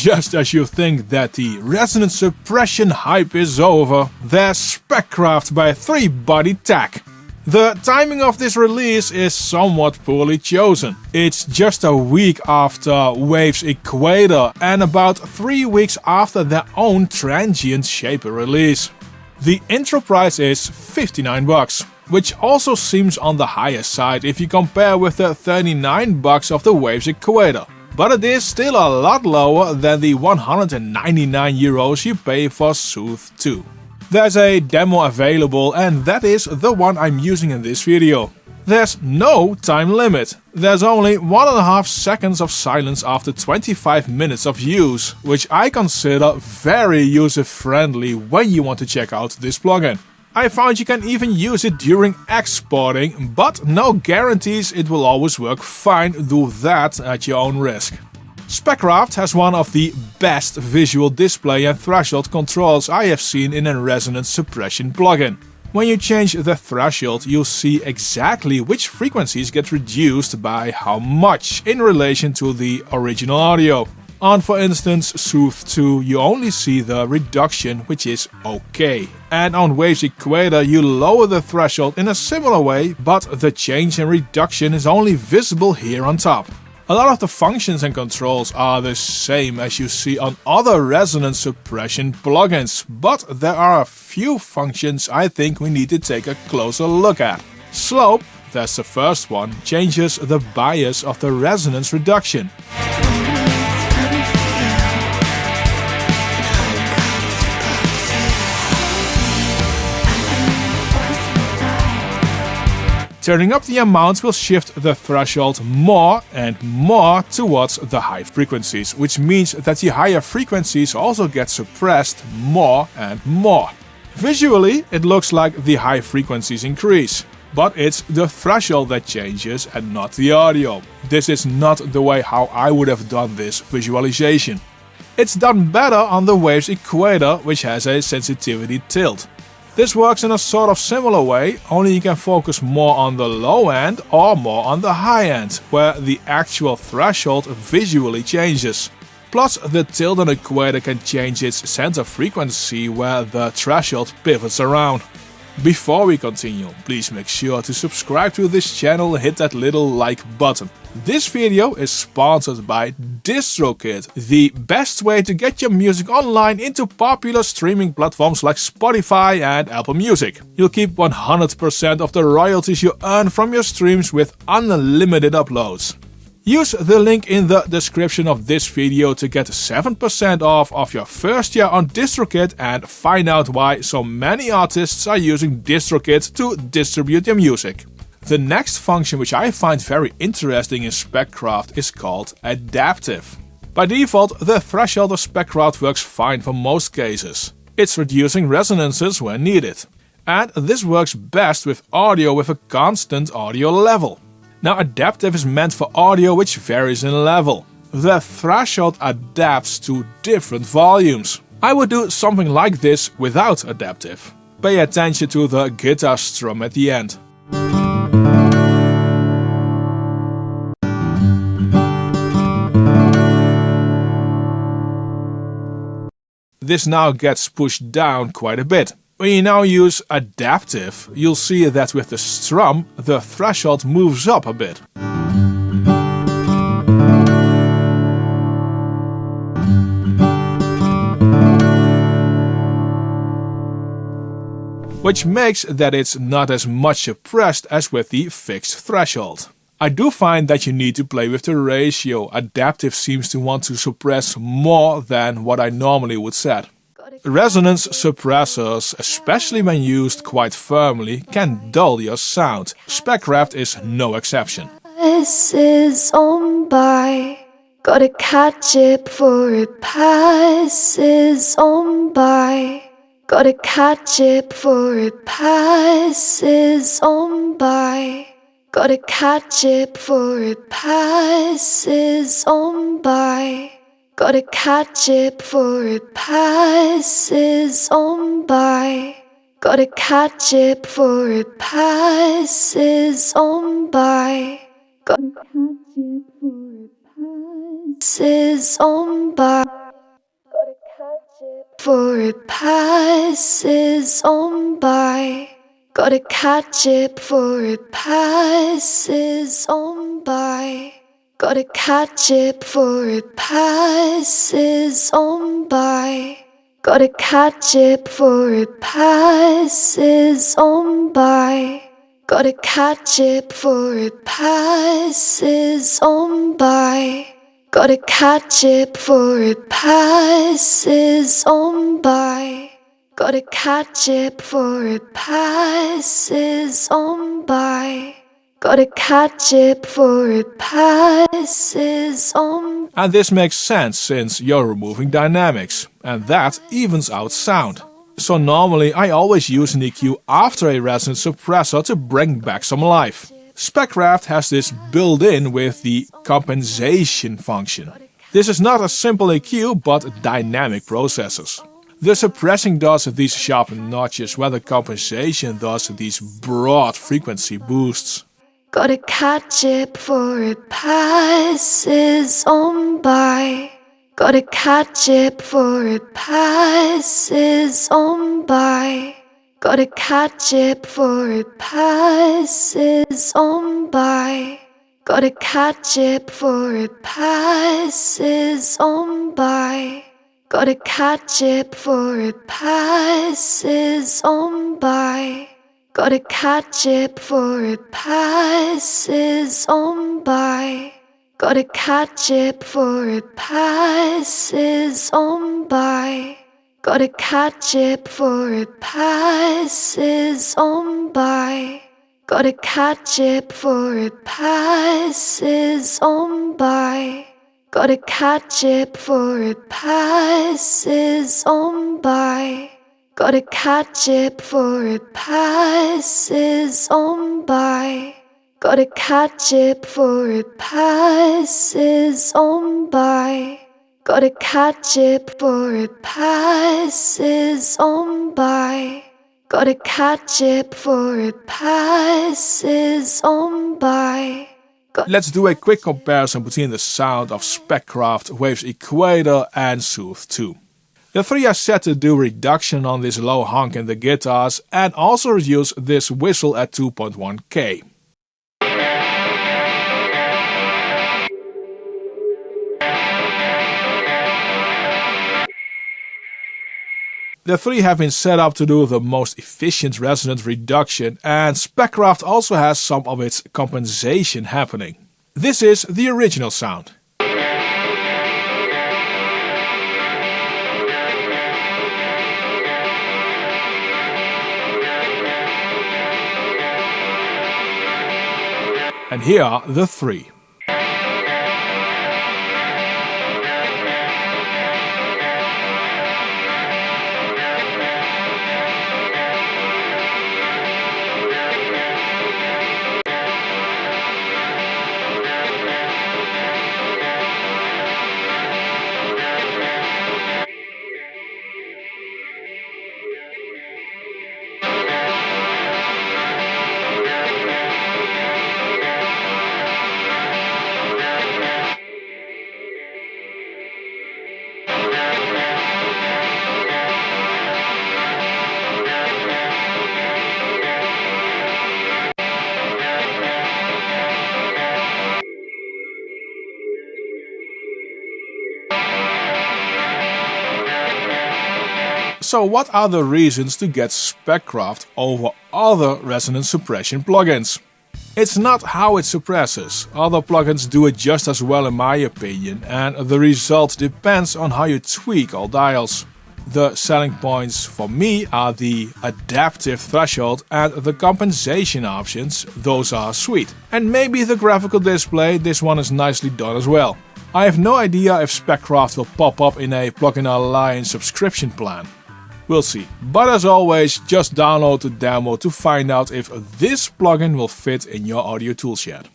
just as you think that the resonant suppression hype is over, there's SpecCraft by TBTECH. The timing of this release is somewhat poorly chosen. It's just a week after Wave's Equator and about 3 weeks after their own transient shaper release. The intro price is $59, which also seems on the higher side if you compare with the $39 of the Wave's Equator. But it is still a lot lower than the €199 you pay for Sooth 2. There's a demo available and that is the one I'm using in this video. There's no time limit. There's only 1.5 seconds of silence after 25 minutes of use, which I consider very user-friendly when you want to check out this plugin. I found you can even use it during exporting, but no guarantees it will always work fine. Do that at your own risk. SpecCraft has one of the best visual display and threshold controls I have seen in a resonant suppression plugin. When you change the threshold, you'll see exactly which frequencies get reduced by how much in relation to the original audio. On, for instance, Sooth 2, you only see the reduction, which is okay. And on Wave's Equator, you lower the threshold in a similar way, but the change and reduction is only visible here on top. A lot of the functions and controls are the same as you see on other resonant suppression plugins, but there are a few functions I think we need to take a closer look at. Slope, that's the first one, changes the bias of the resonance reduction. Turning up the amount will shift the threshold more and more towards the high frequencies, which means that the higher frequencies also get suppressed more and more. Visually, it looks like the high frequencies increase, but it's the threshold that changes and not the audio. This is not the way how I would have done this visualization. It's done better on the Wave's Equator, which has a sensitivity tilt. This works in a sort of similar way, only you can focus more on the low end or more on the high end, where the actual threshold visually changes. Plus, the tilt on Equator can change its center frequency where the threshold pivots around. Before we continue, please make sure to subscribe to this channel and hit that little like button. This video is sponsored by DistroKid, the best way to get your music online into popular streaming platforms like Spotify and Apple Music. You'll keep 100% of the royalties you earn from your streams with unlimited uploads. Use the link in the description of this video to get 7% off of your first year on DistroKid and find out why so many artists are using DistroKid to distribute their music. The next function which I find very interesting in SpecCraft is called adaptive. By default, the threshold of SpecCraft works fine for most cases. It's reducing resonances when needed. And this works best with audio with a constant audio level. Now, adaptive is meant for audio which varies in level. The threshold adapts to different volumes. I would do something like this without adaptive. Pay attention to the guitar strum at the end. This now gets pushed down quite a bit. When you now use adaptive, you'll see that with the strum, the threshold moves up a bit. Which makes that it's not as much suppressed as with the fixed threshold. I do find that you need to play with the ratio. Adaptive seems to want to suppress more than what I normally would set. Resonance suppressors, especially when used quite firmly, can dull your sound. SpecCraft is no exception. Passes on by, gotta catch it before it passes on by. Gotta catch it before it passes on by. Gotta catch it before it passes on by. Gotta catch it before it passes on by. Gotta catch it before it passes on by. Gotta catch it before it passes on by. for it passes on by. Gotta catch it before it passes on by. Gotta catch it before it passes on by. Gotta catch it before it passes on by. Gotta catch it before it passes on by. Gotta catch it before it passes on by. Gotta catch it before it passes on by. Gotta catch it before it passes on. And this makes sense since you're removing dynamics, and that evens out sound. So normally I always use an EQ after a resonant suppressor to bring back some life. SpecCraft has this built in with the compensation function. This is not a simple EQ but dynamic processes. The suppressing does these sharpened notches while the compensation does these broad frequency boosts. Gotta catch it before it passes on by. Gotta catch it before it passes on by. Gotta catch it before it passes on by. Gotta catch it before it passes on by. Gotta catch it before it passes on by. Gotta catch it before it passes on by. Gotta catch it before it passes on by. Gotta catch it before it passes on by. Gotta catch it before it passes on by. Gotta catch it before it passes on by. Gotta catch it before it passes on by. Gotta catch it before it passes on by. Gotta catch it before it passes on by. Gotta catch it before it passes on by. Let's do a quick comparison between the sound of SpecCraft Waves Equator and Soothe 2. The three are set to do reduction on this low honk in the guitars and also reduce this whistle at 2.1K. The three have been set up to do the most efficient resonant reduction, and SpecCraft also has some of its compensation happening. This is the original sound. And here are the three. So what are the reasons to get SpecCraft over other resonant suppression plugins? It's not how it suppresses. Other plugins do it just as well in my opinion, and the result depends on how you tweak all dials. The selling points for me are the adaptive threshold and the compensation options. Those are sweet. And maybe the graphical display, this one is nicely done as well. I have no idea if SpecCraft will pop up in a Plugin Alliance subscription plan. We'll see. But as always, just download the demo to find out if this plugin will fit in your audio toolshed.